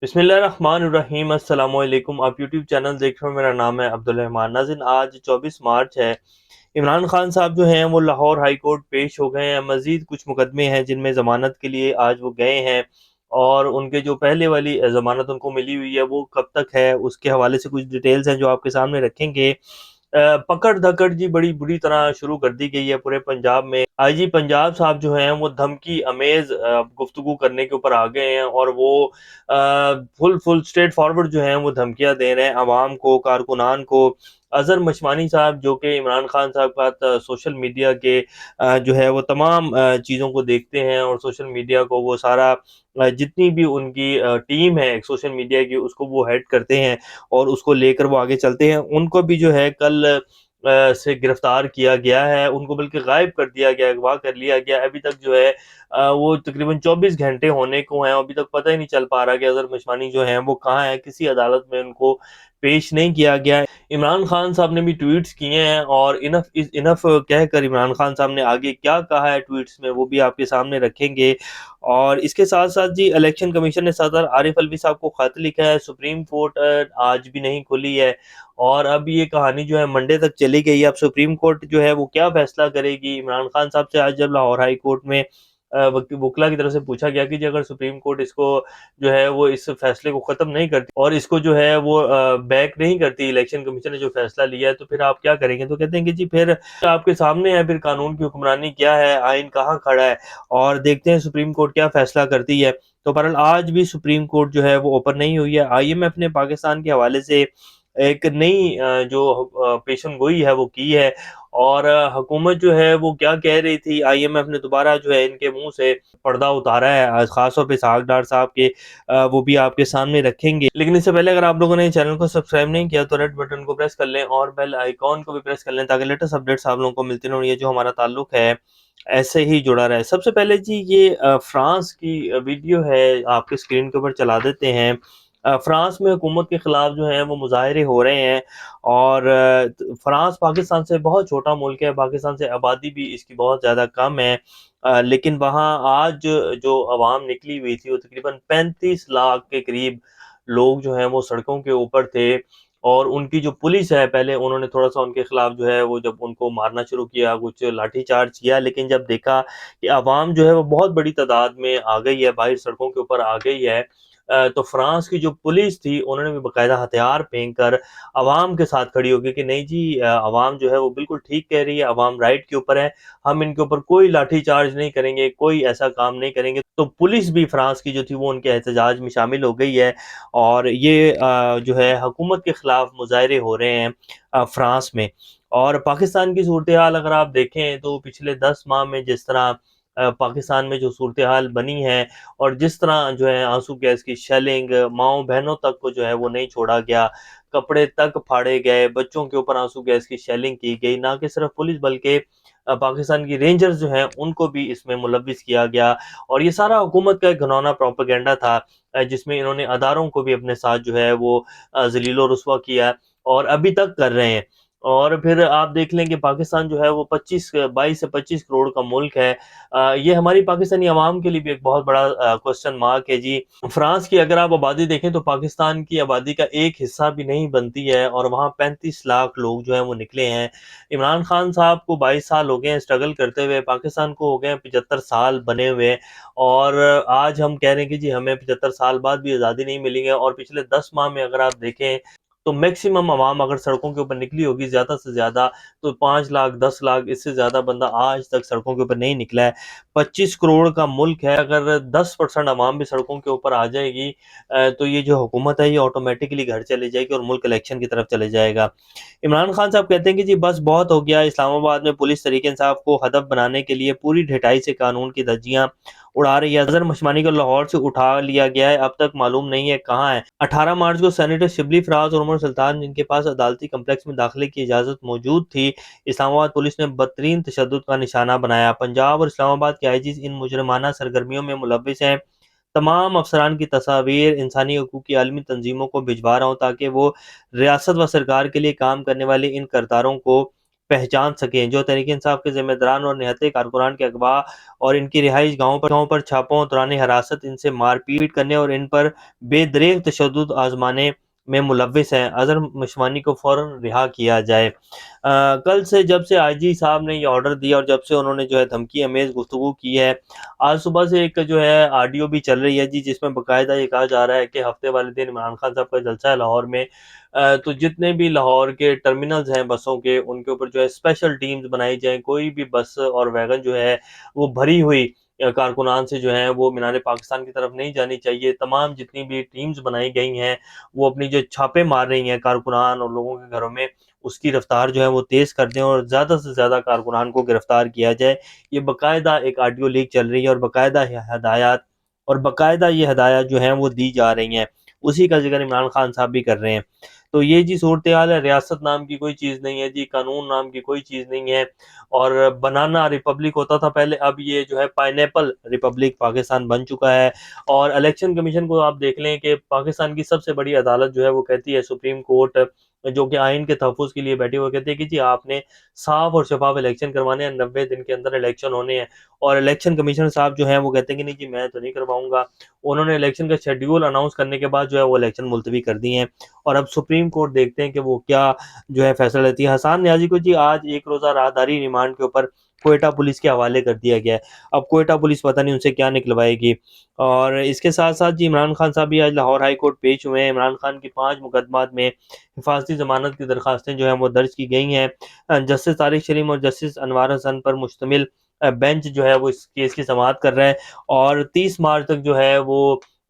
बिस्मिल्लाहिर्रहमानिर्रहीम अस्सलाम वालेकुम। आप यूट्यूब चैनल देख रहे हो, मेरा नाम है अब्दुल रहमान। नाज़रीन, आज 24 मार्च है। इमरान खान साहब जो हैं वो लाहौर हाई कोर्ट पेश हो गए हैं। मज़ीद कुछ मुकदमे हैं जिनमें ज़मानत के लिए आज वो गए हैं, और उनके जो पहले वाली ज़मानत उनको मिली हुई है वो कब तक है, उसके हवाले से कुछ डिटेल्स हैं जो आपके सामने रखेंगे। पकड़ धकड़ जी बड़ी बुरी तरह शुरू कर दी गई है पूरे पंजाब में। आईजी पंजाब साहब जो हैं वो धमकी अमेज गुफ्तगू करने के ऊपर आ गए हैं, और वो फुल फुल स्ट्रेट फॉरवर्ड जो हैं वो धमकियां दे रहे हैं अवाम को, कारकुनान को। अजहर मशमानी साहब जो कि इमरान खान साहब का सोशल मीडिया के जो है वो तमाम चीज़ों को देखते हैं, और सोशल मीडिया को वो सारा जितनी भी उनकी टीम है सोशल मीडिया की उसको वो हेड करते हैं, और उसको लेकर वो आगे चलते हैं। उनको भी जो है कल से गिरफ्तार किया गया है, उनको बल्कि गायब कर दिया गया, अगवा कर लिया गया। अभी तक जो है वो तकरीबन 24 घंटे होने को हैं, अभी तक पता ही नहीं चल पा रहा कि अज़हर मशमानी जो हैं वो कहाँ है, किसी अदालत में उनको पेश नहीं किया गया। इमरान खान साहब ने भी ट्वीट्स किए हैं, और इनफ इज इनफ कहकर इमरान खान साहब ने आगे क्या कहा है ट्वीट्स में वो भी आपके सामने रखेंगे। और इसके साथ साथ जी, इलेक्शन कमीशन ने सदर आरिफ अलवी साहब को खत लिखा है। सुप्रीम कोर्ट आज भी नहीं खुली है, और अब ये कहानी जो है मंडे तक चली गई है। अब सुप्रीम कोर्ट जो है वो क्या फैसला करेगी। इमरान खान साहब से आज जब लाहौर हाई कोर्ट में वकीला की तरफ से पूछा गया कि जी अगर सुप्रीम कोर्ट इसको जो है वो इस फैसले को खत्म नहीं करती, और इसको जो है वो बैक नहीं करती, इलेक्शन कमीशन ने जो फैसला लिया है, तो फिर आप क्या करेंगे। तो कहते हैं कि जी फिर आपके सामने है, फिर कानून की हुक्मरानी क्या है, आइन कहाँ खड़ा है, और देखते हैं सुप्रीम कोर्ट क्या फैसला करती है। तो बहरहाल आज भी सुप्रीम कोर्ट जो है वो ओपन नहीं हुई है। आईएमएफ ने पाकिस्तान के हवाले से एक नई जो पेशन गोई है वो की है, और हुकूमत जो है वो क्या कह रही थी, आईएमएफ ने दोबारा जो है इनके मुंह से पर्दा उतारा है, खास तौर पे इसहाक डार साहब के। वो भी आपके सामने रखेंगे। लेकिन इससे पहले अगर आप लोगों ने चैनल को सब्सक्राइब नहीं किया तो रेड बटन को प्रेस कर लें, और बेल आइकॉन को भी प्रेस कर लें, ताकि लेटेस्ट अपडेट्स आप लोगों को मिलती रहें। ये जो हमारा ताल्लुक है ऐसे ही जुड़ा रहे। सबसे पहले जी ये फ्रांस की वीडियो है, आपके स्क्रीन के ऊपर चला देते हैं। फ्रांस में हुकूमत के खिलाफ जो है वो मुजाहरे हो रहे हैं, और फ्रांस पाकिस्तान से बहुत छोटा मुल्क है, पाकिस्तान से आबादी भी इसकी बहुत ज़्यादा कम है। लेकिन वहाँ आज जो आवाम निकली हुई थी वो तकरीबन 35 लाख के करीब लोग जो हैं वो सड़कों के ऊपर थे। और उनकी जो पुलिस है, पहले उन्होंने थोड़ा सा उनके खिलाफ जो है वो जब उनको मारना शुरू किया, कुछ लाठीचार्ज किया, लेकिन जब देखा कि आवाम जो है वो बहुत बड़ी तादाद में आ गई है, बाहर सड़कों के ऊपर आ गई है, तो फ्रांस की जो पुलिस थी उन्होंने भी बाकायदा हथियार फेंक कर आवाम के साथ खड़ी होगी कि नहीं जी, आवाम जो है वो बिल्कुल ठीक कह रही है, आवाम राइट के ऊपर है, हम इनके ऊपर कोई लाठीचार्ज नहीं करेंगे, कोई ऐसा काम नहीं करेंगे। तो पुलिस भी फ्रांस की जो थी वो उनके एहतजाज में शामिल हो गई है, और ये जो है हुकूमत के खिलाफ मुजाहरे हो रहे हैं फ्रांस में। और पाकिस्तान की सूरत हाल अगर आप देखें तो पिछले 10 माह में जिस तरह पाकिस्तान में जो सूरत हाल बनी है, और जिस तरह जो है आंसू गैस की शेलिंग, माओ बहनों तक को जो है वो नहीं छोड़ा गया, कपड़े तक फाड़े गए, बच्चों के ऊपर आंसू गैस की शेलिंग की गई, ना कि सिर्फ पुलिस बल्कि पाकिस्तान की रेंजर्स जो हैं उनको भी इसमें मुलविस किया गया। और ये सारा हुकूमत का एक घिनौना प्रोपेगेंडा था, जिसमें इन्होंने अदारों को भी अपने साथ जो है वो ज़लील व रुस्वा किया, और अभी तक कर रहे हैं। और फिर आप देख लें कि पाकिस्तान जो है वो 22 से 25 करोड़ का मुल्क है। ये हमारी पाकिस्तानी अवाम के लिए भी एक बहुत बड़ा क्वेश्चन मार्क है जी। फ्रांस की अगर आप आबादी देखें तो पाकिस्तान की आबादी का एक हिस्सा भी नहीं बनती है, और वहाँ 35 लाख लोग जो हैं वो निकले हैं। इमरान खान साहब को 22 साल हो गए हैं स्ट्रगल करते हुए, पाकिस्तान को हो गए हैं 75 साल बने हुए, और आज हम कह रहे हैं कि जी हमें 75 साल बाद भी आज़ादी नहीं मिली है। और पिछले 10 माह में अगर आप देखें तो मैक्सिमम आवाम अगर सड़कों के ऊपर निकली होगी ज़्यादा से ज़्यादा, तो 5 लाख 10 लाख, इससे ज़्यादा बंदा आज तक सड़कों के ऊपर नहीं निकला है। 25 करोड़ का मुल्क है, अगर 10% आवाम भी सड़कों के ऊपर आ जाएगी तो ये जो हुकूमत है ये ऑटोमेटिकली घर चली जाएगी, और मुल्क इलेक्शन की तरफ चले जाएगा। इमरान खान साहब कहते हैं कि जी बस बहुत हो गया, इस्लामाबाद में पुलिस तरीके इंसाफ को हदफ बनाने के लिए पूरी ढिठाई से कानून की धज्जियां उड़ा रही है। अजहर मशमानी को लाहौर से उठा लिया गया है, अब तक मालूम नहीं है कहाँ है। 18 मार्च को सेनेटर शिबली फराज और उमर सुल्तान, जिनके पास अदालती कम्प्लेक्स में दाखिले की इजाज़त मौजूद थी, इस्लामाबाद पुलिस ने बदतरीन तशद्दुद का निशाना बनाया। पंजाब और इस्लामाबाद के आईजी इन मुजरमाना सरगर्मियों में मुलविस हैं। तमाम अफसरान की तस्वीर इंसानी हकूक़ की आलमी तंजीमों को भिजवा रहा हूँ, ताकि वो रियासत व सरकार के लिए काम करने वाले इन करदारों को पहचान सकें। जो तहरीक-ए-इंसाफ के ज़िम्मेदारान और निहत्थे कारकुनान के अगवा और इनकी रिहाइश गाँव पर छापों, दौरान हिरासत इनसे मारपीट करने और इन पर बेदरेग तशद्दुद आज़माने में मुलव्विस हैं, अज़हर मशवानी को फ़ौरन रिहा किया जाए। कल से जब से आईजी साहब ने ये ऑर्डर दिया और जब से उन्होंने जो है धमकी अमेज़ गुफ्तगू की है, आज सुबह से एक जो है ऑडियो भी चल रही है जी, जिसमें बाकायदा ये कहा जा रहा है कि हफ्ते वाले दिन इमरान खान साहब का जलसा है लाहौर में। तो जितने भी लाहौर के टर्मिनल्स हैं बसों के, उनके ऊपर जो है स्पेशल टीम्स बनाई जाएँ, कोई भी बस और वैगन जो है वो भरी हुई कारकुनान से जो है वो मीनार पाकिस्तान की तरफ नहीं जानी चाहिए। तमाम जितनी भी टीम्स बनाई गई हैं, वो अपनी जो छापे मार रही हैं कारकुनान और लोगों के घरों में, उसकी रफ्तार जो है वो तेज़ कर दें और ज़्यादा से ज़्यादा कारकुनान को गिरफ्तार किया जाए। ये बाकायदा एक ऑडियो लीक चल रही है और बाकायदा ये हदायत जो हैं वो दी जा रही हैं। उसी का ज़िक्र इमरान खान साहब भी कर रहे हैं। तो ये जी सूरत-ए-हाल है, रियासत नाम की कोई चीज़ नहीं है जी, कानून नाम की कोई चीज़ नहीं है और बनाना रिपब्लिक होता था पहले, अब ये जो है पाइनएप्पल रिपब्लिक पाकिस्तान बन चुका है। और इलेक्शन कमीशन को आप देख लें कि पाकिस्तान की सबसे बड़ी अदालत जो है वो कहती है, सुप्रीम कोर्ट जो कि आइन के तहफ़्फ़ुज़ के लिए बैठी हुई, कहती है कि जी आपने साफ़ और शफ़ाफ़ इलेक्शन करवाने हैं, 90 दिन के अंदर इलेक्शन होने हैं। और इलेक्शन कमिश्नर साहब जो हैं वो कहते हैं कि नहीं जी मैं तो नहीं करवाऊँगा। उन्होंने इलेक्शन का शेड्यूल अनाउंस करने के बाद जो है वो इलेक्शन मुलतवी कर दिए हैं और अब सुप्रीम कोर्ट देखते हैं कि वो क्या जो है फैसला लेती है। हसन न्याज़ी को जी आज एक रोज़ा राहदारी रिमांड के ऊपर क्वेटा पुलिस के हवाले कर दिया गया है। अब क्वेटा पुलिस पता नहीं उनसे क्या निकलवाएगी। और इसके साथ-साथ जी इमरान खान साहब भी आज लाहौर हाई कोर्ट पेश हुए हैं। इमरान खान की 5 मुकदमात में हिफाज़ती ज़मानत की दरख़्वास्तें जो हैं वो दर्ज की गई हैं। जस्टिस तारिक शरीफ और जस्टिस अनवार हसन पर मुश्तमिल बेंच जो है वो इस केस की समाअत कर रहा है और 30 मार्च तक जो है वो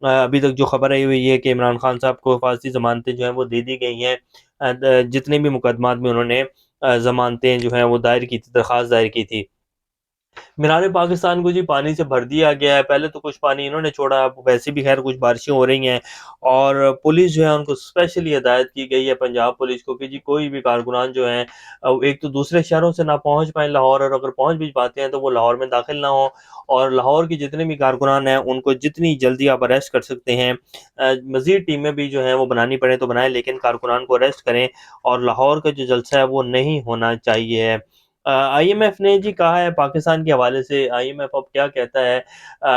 अभी तक जो खबर आई हुई है कि इमरान खान साहब को हिफाज़ती ज़मानतें जो हैं वो दे दी गई हैं। जितने भी मुकदमात में उन्होंने ज़मानतें जो हैं वो दायर की थी, दरख़्वास्त दायर की थी। मीनार पाकिस्तान को जी पानी से भर दिया गया है। पहले तो कुछ पानी इन्होंने छोड़ा, अब वैसे भी ख़ैर कुछ बारिशें हो रही हैं और पुलिस जो है उनको स्पेशली हिदायत की गई है, पंजाब पुलिस को, कि जी कोई भी कारकुनान जो हैं एक तो दूसरे शहरों से ना पहुँच पाएँ लाहौर, और अगर पहुँच भी पाते हैं तो वो लाहौर में दाखिल ना हों और लाहौर के जितने भी कारकुनान हैं उनको जितनी जल्दी आप अरेस्ट कर सकते हैं। मज़ीद टीमें भी जो हैं वो बनानी पड़े तो बनाएँ, लेकिन कारकुनान को अरेस्ट करें और लाहौर का जो जलसा है वो नहीं होना चाहिए है। आईएमएफ ने जी कहा है पाकिस्तान के हवाले से, आईएमएफ अब क्या कहता है,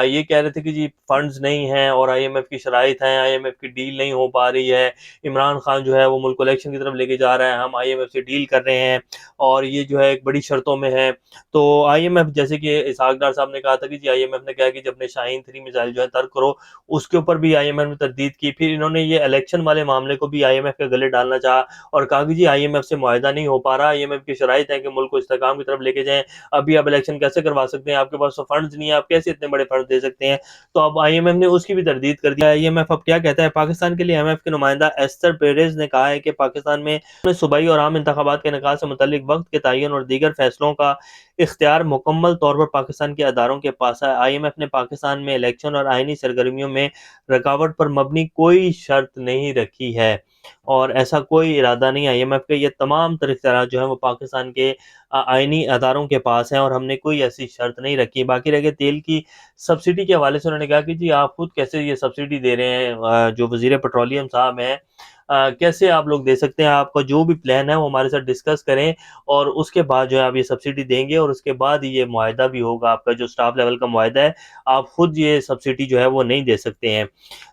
ये कह रहे थे कि जी फंड्स नहीं हैं और आईएमएफ की शराइत हैं, आईएमएफ की डील नहीं हो पा रही है, इमरान खान जो है वो मुल्क को इलेक्शन की तरफ लेके जा रहा है, हम आईएमएफ से डील कर रहे हैं और ये जो है एक बड़ी शर्तों में है। तो आईएमएफ, जैसे कि इसहाक डार साहब ने कहा था कि जी आईएमएफ ने कहा कि जब अपने शाहीन 3 मिसाइल जो है तर्क करो, उसके ऊपर भी आईएमएफ ने तरदीद की। फिर इन्होंने ये इलेक्शन वाले मामले को भी आईएमएफ के गले डालना चाहा और कहा कि जी आईएमएफ से मुआहिदा नहीं हो पा रहा, आईएमएफ की शराइत है कि मुल्क को इस्तेहकाम की तरफ लेके जाएँ, अभी आप इलेक्शन कैसे करवा सकते हैं, आपके पास तो फंड्स नहीं है, आप कैसे इतने बड़े फंड दे सकते हैं। तो अब आईएमएफ ने उसकी भी तरदीद कर दिया है। आईएमएफ अब क्या कहता है, पाकिस्तान के लिए आईएमएफ के नुमाइंदा एस्थर पेरेज़ ने कहा है कि पाकिस्तान में सूबाई और आम इंतखाबात के इनेकाद से मुतल्लिक वक्त के तयन और दीगर फैसलों का इख्तियार मुकम्मल तौर पर पाकिस्तान के अदारों के पास है। आईएमएफ ने पाकिस्तान में इलेक्शन और आइनी सरगर्मियों में रुकावट पर मबनी कोई शर्त नहीं रखी है और ऐसा कोई इरादा नहीं है आईएमएफ के। ये तमाम तर इख्तियारात जो हैं वो पाकिस्तान के आइनी अदारों के पास हैं और हमने कोई ऐसी शर्त नहीं रखी। बाकी रह गए तेल की सब्सिडी के हवाले से, उन्होंने कहा कि जी आप खुद कैसे ये सब्सिडी दे रहे हैं, जो वज़ीर पेट्रोलियम साहब हैं, कैसे आप लोग दे सकते हैं, आपका जो भी प्लान है वो हमारे साथ डिस्कस करें और उसके बाद जो है आप ये सब्सिडी देंगे और उसके बाद ये मुआहिदा भी होगा, आपका जो स्टाफ लेवल का मुआहिदा है, आप खुद ये सब्सिडी जो है वो नहीं दे सकते हैं।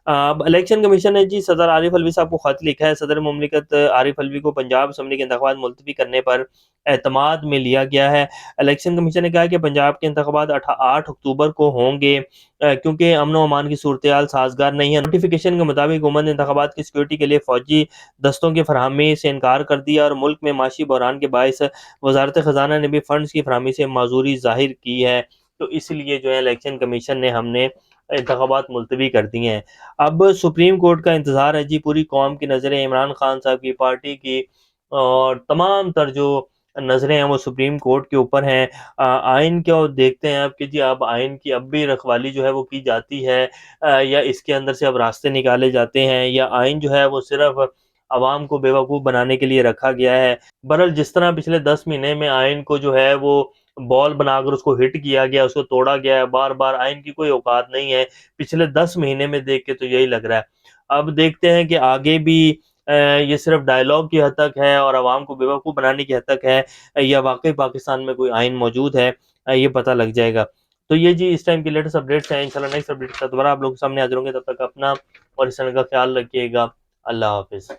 अब इलेक्शन कमीशन ने जी सदर आरिफ अलवी साहब को खत लिखा है। सदर मुमलिकत आरिफ अलवी को पंजाब असम्बली के इंतखाबात मुलतवी करने पर एतमाद में लिया गया है। इलेक्शन कमीशन ने कहा है कि पंजाब के इंतखाबात 8 अक्टूबर को होंगे, क्योंकि अमन व अमान की सूरत-ए-हाल साज़गार नहीं है। नोटिफिकेशन के मुताबिक हुकूमत ने इंतखाबात की सिक्योरिटी के लिए फ़ौजी दस्तों की फराहमी से इनकार कर दिया और मुल्क में माशी बहरान के बाइस वज़ारत ख़ज़ाना ने भी फंड्स की फराहमी से माज़ूरी ज़ाहिर की है। तो इसलिए जो है इलेक्शन कमीशन ने हमने इंतखाबात मुलतवी कर दिए हैं। अब सुप्रीम कोर्ट का इंतज़ार है जी, पूरी कौम की नज़रें इमरान खान साहब की पार्टी की और तमाम तर जो नज़रें हैं वो सुप्रीम कोर्ट के ऊपर हैं। आइन को देखते हैं अब कि जी अब आइन की अब भी रखवाली जो है वो की जाती है, या इसके अंदर से अब रास्ते निकाले जाते हैं, या आइन जो है वो सिर्फ़ अवाम को बेवकूफ़ बनाने के लिए रखा गया है। बहरहाल जिस तरह पिछले 10 महीने में आइन को जो है वो बॉल बनाकर उसको हिट किया गया, उसको तोड़ा गया है, बार-बार आइन की कोई औकात नहीं है। पिछले 10 महीने में देख के तो यही लग रहा है। अब देखते हैं कि आगे भी ये सिर्फ डायलॉग की हद तक है और आवाम को बेवकूफ़ बनाने की हद तक है, या वाकई पाकिस्तान में कोई आइन मौजूद है, ये पता लग जाएगा। तो ये जी इस टाइम की लेटेस्ट अपडेट्स हैं। इंशाल्लाह नेक्स्ट अपडेट के साथ दोबारा आप लोगों के सामने हाजिर होंगे। तब तक अपना और इस चैनल का ख्याल रखिएगा। अल्लाह हाफिज़।